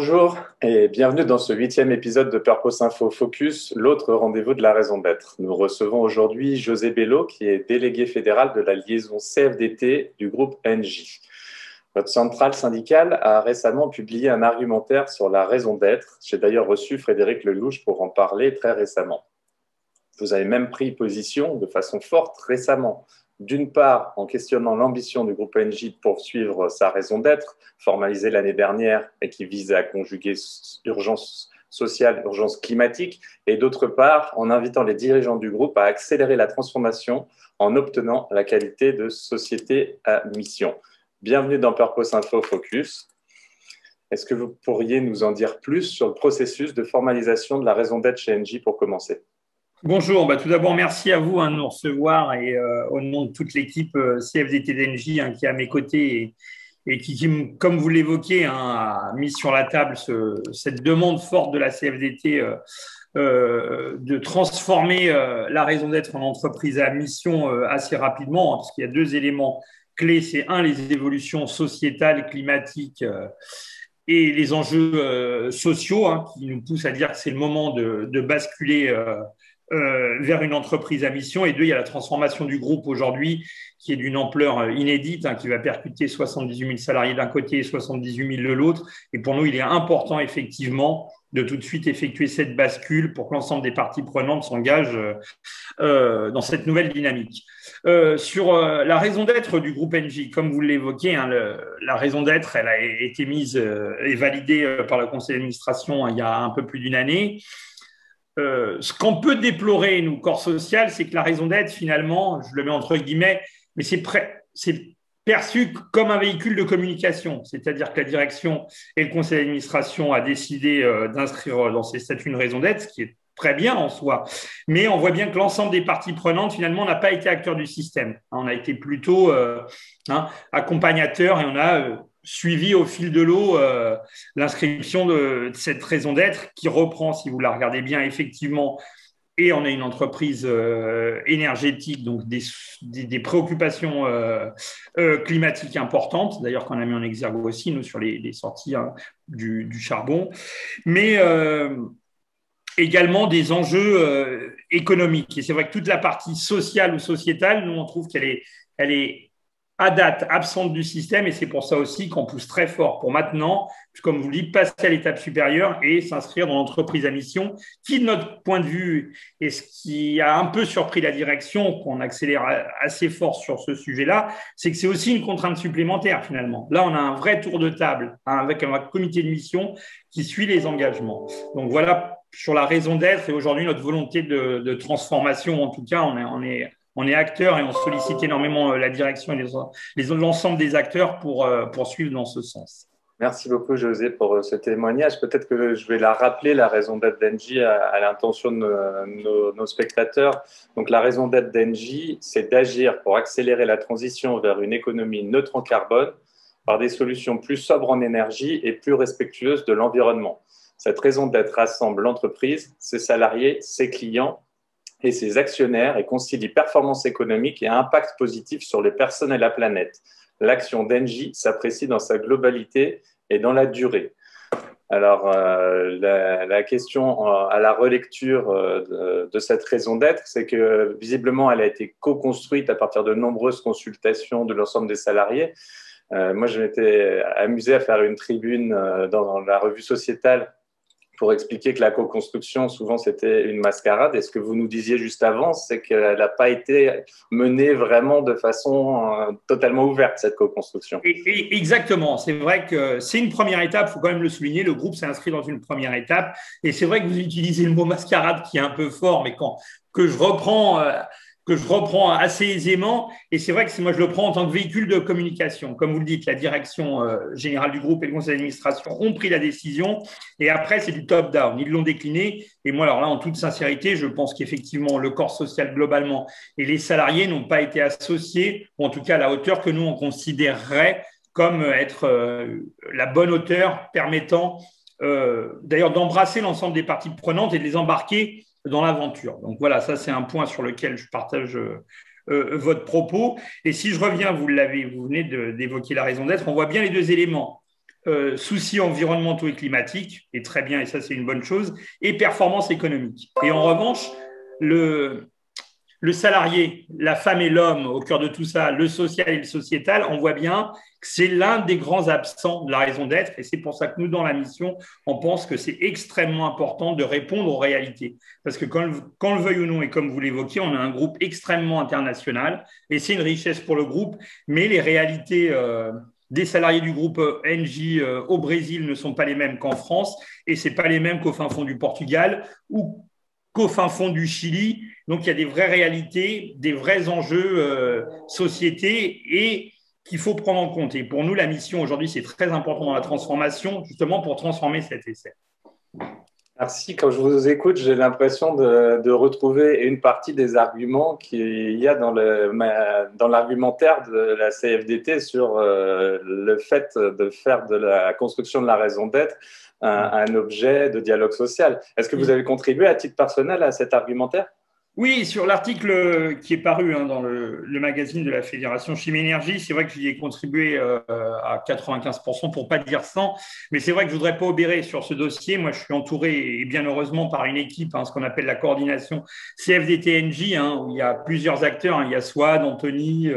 Bonjour et bienvenue dans ce 8e épisode de Purpose Info Focus, l'autre rendez-vous de la raison d'être. Nous recevons aujourd'hui José Bello, qui est délégué fédéral de la liaison CFDT du groupe Engie. Votre centrale syndicale a récemment publié un argumentaire sur la raison d'être. J'ai d'ailleurs reçu Frédéric Lelouch pour en parler très récemment. Vous avez même pris position de façon forte récemment. D'une part, en questionnant l'ambition du groupe Engie de poursuivre sa raison d'être, formalisée l'année dernière et qui vise à conjuguer urgence sociale, urgence climatique, et d'autre part, en invitant les dirigeants du groupe à accélérer la transformation en obtenant la qualité de société à mission. Bienvenue dans Purpose Info Focus. Est-ce que vous pourriez nous en dire plus sur le processus de formalisation de la raison d'être chez Engie pour commencer ? Bonjour, tout d'abord merci à vous de nous recevoir et au nom de toute l'équipe CFDT d'Engie qui est à mes côtés et qui, comme vous l'évoquez, a mis sur la table cette demande forte de la CFDT de transformer la raison d'être en entreprise à mission assez rapidement, parce qu'il y a deux éléments clés. C'est un, les évolutions sociétales, climatiques et les enjeux sociaux qui nous poussent à dire que c'est le moment de basculer vers une entreprise à mission. Et deux, il y a la transformation du groupe aujourd'hui qui est d'une ampleur inédite, qui va percuter 78 000 salariés d'un côté et 78 000 de l'autre. Et pour nous, il est important effectivement de tout de suite effectuer cette bascule pour que l'ensemble des parties prenantes s'engagent dans cette nouvelle dynamique. Sur la raison d'être du groupe Engie, comme vous l'évoquez, la raison d'être, elle a été mise et validée par le conseil d'administration il y a un peu plus d'une année. Ce qu'on peut déplorer, nous, corps social, c'est que la raison d'être, finalement, je le mets entre guillemets, mais c'est perçu comme un véhicule de communication. C'est-à-dire que la direction et le conseil d'administration a décidé d'inscrire dans ses statuts une raison d'être, ce qui est très bien en soi. Mais on voit bien que l'ensemble des parties prenantes, finalement, n'a pas été acteur du système. On a été plutôt accompagnateur et on a suivi au fil de l'eau l'inscription de cette raison d'être qui reprend, si vous la regardez bien, effectivement, et on a une entreprise énergétique, donc des préoccupations climatiques importantes, d'ailleurs qu'on a mis en exergue aussi, nous, sur les sorties du charbon, mais également des enjeux économiques. Et c'est vrai que toute la partie sociale ou sociétale, nous, on trouve qu'elle est à date absente du système, et c'est pour ça aussi qu'on pousse très fort pour maintenant, comme vous le dites, passer à l'étape supérieure et s'inscrire dans l'entreprise à mission, qui, de notre point de vue, et ce qui a un peu surpris la direction, qu'on accélère assez fort sur ce sujet-là, c'est que c'est aussi une contrainte supplémentaire finalement. Là, on a un vrai tour de table avec un comité de mission qui suit les engagements. Donc voilà sur la raison d'être et aujourd'hui notre volonté de transformation. En tout cas, on est acteurs et on sollicite énormément la direction et l'ensemble des acteurs pour suivre dans ce sens. Merci beaucoup, José, pour ce témoignage. Peut-être que je vais la rappeler, la raison d'être d'Engie, à l'intention de nos spectateurs. Donc, la raison d'être d'Engie, c'est d'agir pour accélérer la transition vers une économie neutre en carbone par des solutions plus sobres en énergie et plus respectueuses de l'environnement. Cette raison d'être rassemble l'entreprise, ses salariés, ses clients et ses actionnaires et concilie performance économique et impact positif sur les personnes et la planète. L'action d'Engie s'apprécie dans sa globalité et dans la durée. Alors, la question à la relecture de cette raison d'être, c'est que visiblement, elle a été co-construite à partir de nombreuses consultations de l'ensemble des salariés. Moi, je m'étais amusé à faire une tribune dans la revue sociétale pour expliquer que la co-construction, souvent, c'était une mascarade. Et ce que vous nous disiez juste avant, c'est qu'elle n'a pas été menée vraiment de façon totalement ouverte, cette co-construction. Exactement. C'est vrai que c'est une première étape, il faut quand même le souligner. Le groupe s'est inscrit dans une première étape. Et c'est vrai que vous utilisez le mot mascarade qui est un peu fort, mais que je reprends assez aisément. Et c'est vrai que moi, je le prends en tant que véhicule de communication. Comme vous le dites, la direction générale du groupe et le conseil d'administration ont pris la décision. Et après, c'est du top-down. Ils l'ont décliné. Et moi, alors là, en toute sincérité, je pense qu'effectivement, le corps social globalement et les salariés n'ont pas été associés, ou en tout cas à la hauteur que nous, on considérerait comme être la bonne hauteur permettant d'ailleurs d'embrasser l'ensemble des parties prenantes et de les embarquer dans l'aventure. Donc voilà, ça c'est un point sur lequel je partage votre propos. Et si je reviens, vous venez d'évoquer la raison d'être, on voit bien les deux éléments. soucis environnementaux et climatiques, et très bien, et ça c'est une bonne chose, et performance économique. Et en revanche, le salarié, la femme et l'homme au cœur de tout ça, le social et le sociétal, on voit bien que c'est l'un des grands absents de la raison d'être. Et c'est pour ça que nous, dans la mission, on pense que c'est extrêmement important de répondre aux réalités. Parce que qu'on le veuille ou non, et comme vous l'évoquiez, on a un groupe extrêmement international et c'est une richesse pour le groupe, mais les réalités des salariés du groupe Engie au Brésil ne sont pas les mêmes qu'en France et ce n'est pas les mêmes qu'au fin fond du Portugal ou qu'au fin fond du Chili. Donc, il y a des vraies réalités, des vrais enjeux société et qu'il faut prendre en compte. Et pour nous, la mission aujourd'hui, c'est très important dans la transformation, justement pour transformer cet essai. Merci. Quand je vous écoute, j'ai l'impression de retrouver une partie des arguments qu'il y a dans l'argumentaire de la CFDT sur le fait de faire de la construction de la raison d'être un objet de dialogue social. Est-ce que vous avez contribué à titre personnel à cet argumentaire ? Oui, sur l'article qui est paru dans le magazine de la Fédération Chimie Énergie, c'est vrai que j'y ai contribué à 95%, pour pas dire 100, mais c'est vrai que je voudrais pas obérer sur ce dossier. Moi, je suis entouré, et bien heureusement, par une équipe, ce qu'on appelle la coordination CFDT-NJ, où il y a plusieurs acteurs, il y a Swad, Anthony,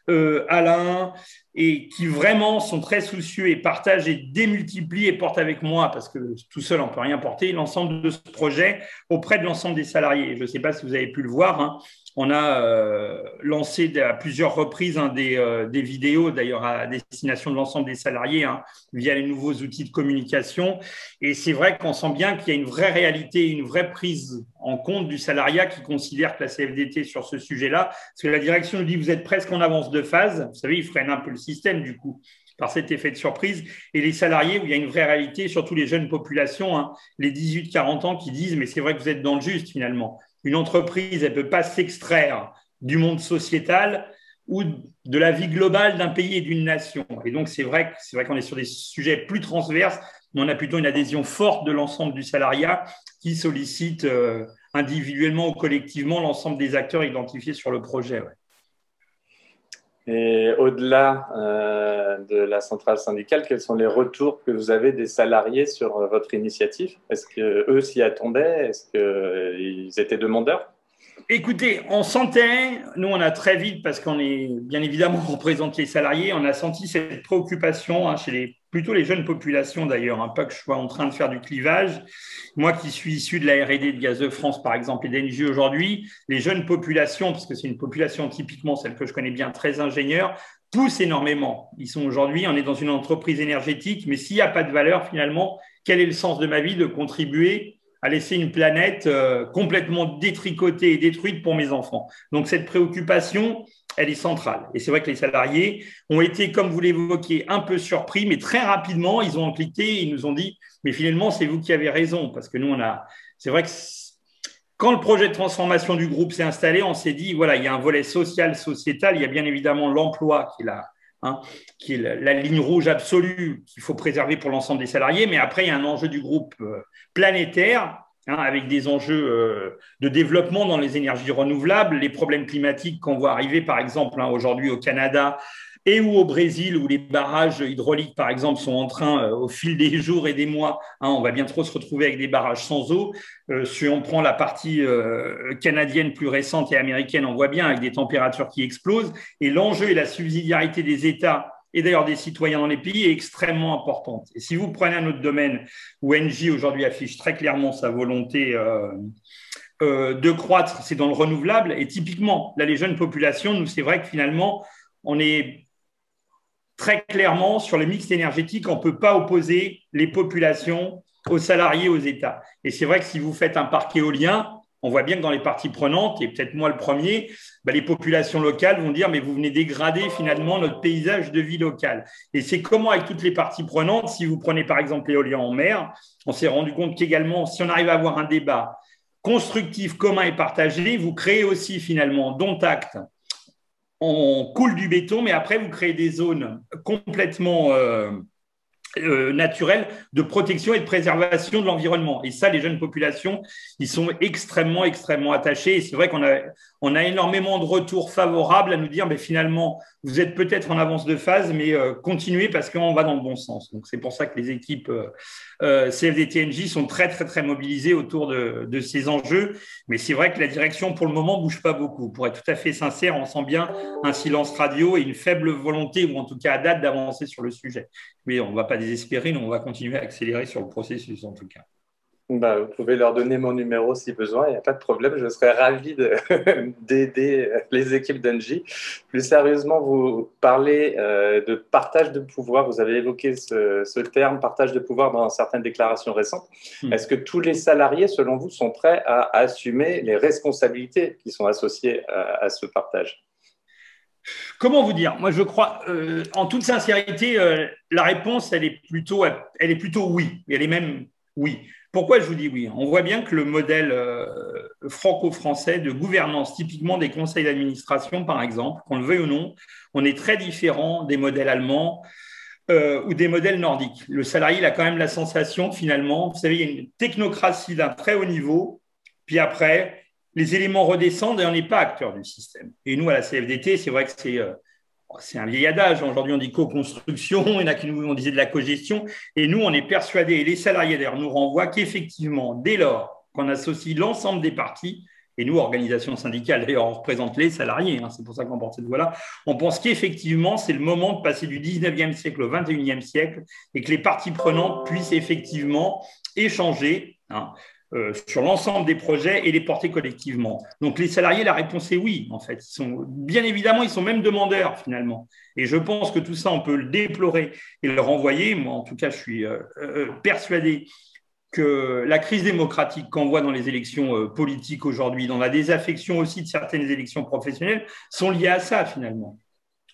Alain, et qui vraiment sont très soucieux et partagent et démultiplient et portent avec moi, parce que tout seul, on ne peut rien porter, l'ensemble de ce projet auprès de l'ensemble des salariés. Je ne sais pas si vous avez pu le voir, on a lancé à plusieurs reprises des vidéos, d'ailleurs à destination de l'ensemble des salariés, via les nouveaux outils de communication. Et c'est vrai qu'on sent bien qu'il y a une vraie réalité, une vraie prise en compte du salariat qui considère que la CFDT sur ce sujet-là, parce que la direction nous dit vous êtes presque en avance de phase, vous savez, ils freinent un peu le système du coup par cet effet de surprise, et les salariés où il y a une vraie réalité, surtout les jeunes populations, les 18-40 ans qui disent mais c'est vrai que vous êtes dans le juste finalement. Une entreprise, elle ne peut pas s'extraire du monde sociétal ou de la vie globale d'un pays et d'une nation. Et donc, c'est vrai qu'on est sur des sujets plus transverses, mais on a plutôt une adhésion forte de l'ensemble du salariat qui sollicite individuellement ou collectivement l'ensemble des acteurs identifiés sur le projet. Ouais. Et au-delà de la centrale syndicale, quels sont les retours que vous avez des salariés sur votre initiative ? Est-ce qu'eux s'y attendaient ? Est-ce qu'ils étaient demandeurs ? Écoutez, on sentait, nous on a très vite, parce qu'on est bien évidemment on représente les salariés, on a senti cette préoccupation chez plutôt les jeunes populations d'ailleurs, pas que je sois en train de faire du clivage. Moi qui suis issu de la R&D de Gaz de France par exemple et d'Engie aujourd'hui, les jeunes populations, parce que c'est une population typiquement celle que je connais bien, très ingénieure, poussent énormément. Ils sont aujourd'hui, on est dans une entreprise énergétique, mais s'il n'y a pas de valeur finalement, quel est le sens de ma vie de contribuer à laisser une planète complètement détricotée et détruite pour mes enfants. Donc, cette préoccupation, elle est centrale. Et c'est vrai que les salariés ont été, comme vous l'évoquiez, un peu surpris, mais très rapidement, ils ont encliqué et ils nous ont dit « Mais finalement, c'est vous qui avez raison. » Parce que nous, c'est vrai que quand le projet de transformation du groupe s'est installé, on s'est dit « Voilà, il y a un volet social, sociétal. Il y a bien évidemment l'emploi qui est là. » qui est la ligne rouge absolue qu'il faut préserver pour l'ensemble des salariés. Mais après, il y a un enjeu du groupe planétaire, avec des enjeux de développement dans les énergies renouvelables, les problèmes climatiques qu'on voit arriver, par exemple, aujourd'hui au Canada et ou au Brésil, où les barrages hydrauliques, par exemple, sont en train, au fil des jours et des mois, on va bien trop se retrouver avec des barrages sans eau. Si on prend la partie canadienne plus récente et américaine, on voit bien avec des températures qui explosent. Et l'enjeu et la subsidiarité des États et d'ailleurs des citoyens dans les pays est extrêmement importante. Et si vous prenez un autre domaine où Engie aujourd'hui affiche très clairement sa volonté de croître, c'est dans le renouvelable. Et typiquement, là, les jeunes populations, nous, c'est vrai que finalement, on est très clairement sur le mix énergétique, on ne peut pas opposer les populations aux salariés, aux États. Et c'est vrai que si vous faites un parc éolien, on voit bien que dans les parties prenantes, et peut-être moi le premier, les populations locales vont dire « mais vous venez dégrader finalement notre paysage de vie locale ». Et c'est comment avec toutes les parties prenantes, si vous prenez par exemple l'éolien en mer, on s'est rendu compte qu'également, si on arrive à avoir un débat constructif, commun et partagé, vous créez aussi finalement, dont acte, on coule du béton, mais après vous créez des zones complètement naturel de protection et de préservation de l'environnement. Et ça, les jeunes populations, ils sont extrêmement, extrêmement attachés. Et c'est vrai qu'on a énormément de retours favorables à nous dire, mais finalement, vous êtes peut-être en avance de phase, mais continuez parce qu'on va dans le bon sens. Donc, c'est pour ça que les équipes CFDT-NJ sont très, très, très mobilisées autour de ces enjeux. Mais c'est vrai que la direction, pour le moment, ne bouge pas beaucoup. Pour être tout à fait sincère, on sent bien un silence radio et une faible volonté, ou en tout cas à date, d'avancer sur le sujet. Mais on ne va pas désespérer, nous, on va continuer à accélérer sur le processus, en tout cas. Bah, vous pouvez leur donner mon numéro si besoin, il n'y a pas de problème. Je serais ravi d'aider les équipes d'Engie. Plus sérieusement, vous parlez de partage de pouvoir. Vous avez évoqué ce terme, partage de pouvoir, dans certaines déclarations récentes. Est-ce que tous les salariés, selon vous, sont prêts à assumer les responsabilités qui sont associées à ce partage ? Comment vous dire? Moi, je crois, en toute sincérité, la réponse, elle est plutôt oui. Elle est même oui. Pourquoi je vous dis oui? On voit bien que le modèle franco-français de gouvernance, typiquement des conseils d'administration, par exemple, qu'on le veuille ou non, on est très différent des modèles allemands ou des modèles nordiques. Le salarié, il a quand même la sensation, finalement, vous savez, il y a une technocratie d'un très haut niveau, puis après, les éléments redescendent et on n'est pas acteur du système. Et nous, à la CFDT, c'est vrai que c'est un vieil adage. Aujourd'hui, on dit co-construction, il y en a qui nous disaient de la co-gestion. Et nous, on est persuadés, et les salariés d'ailleurs nous renvoient qu'effectivement, dès lors qu'on associe l'ensemble des parties, et nous, organisations syndicales, d'ailleurs, on représente les salariés, hein, c'est pour ça qu'on porte cette voix-là, on pense qu'effectivement, c'est le moment de passer du 19e siècle au 21e siècle et que les parties prenantes puissent effectivement échanger, hein, sur l'ensemble des projets et les porter collectivement. Donc, les salariés, la réponse est oui, en fait. Bien évidemment, ils sont même demandeurs, finalement. Et je pense que tout ça, on peut le déplorer et le renvoyer. Moi, en tout cas, je suis persuadé que la crise démocratique qu'on voit dans les élections politiques aujourd'hui, dans la désaffection aussi de certaines élections professionnelles, sont liées à ça, finalement.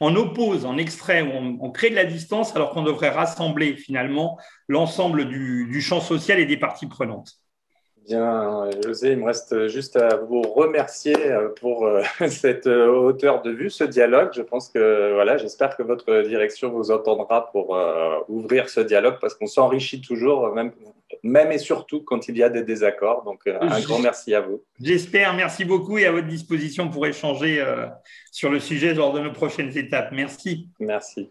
On oppose, on extrait, on crée de la distance alors qu'on devrait rassembler, finalement, l'ensemble du champ social et des parties prenantes. Bien, José, il me reste juste à vous remercier pour cette hauteur de vue, ce dialogue. Je pense que, voilà, j'espère que votre direction vous entendra pour ouvrir ce dialogue parce qu'on s'enrichit toujours, même et surtout quand il y a des désaccords. Donc, un grand merci à vous. J'espère, merci beaucoup et à votre disposition pour échanger sur le sujet lors de nos prochaines étapes. Merci. Merci.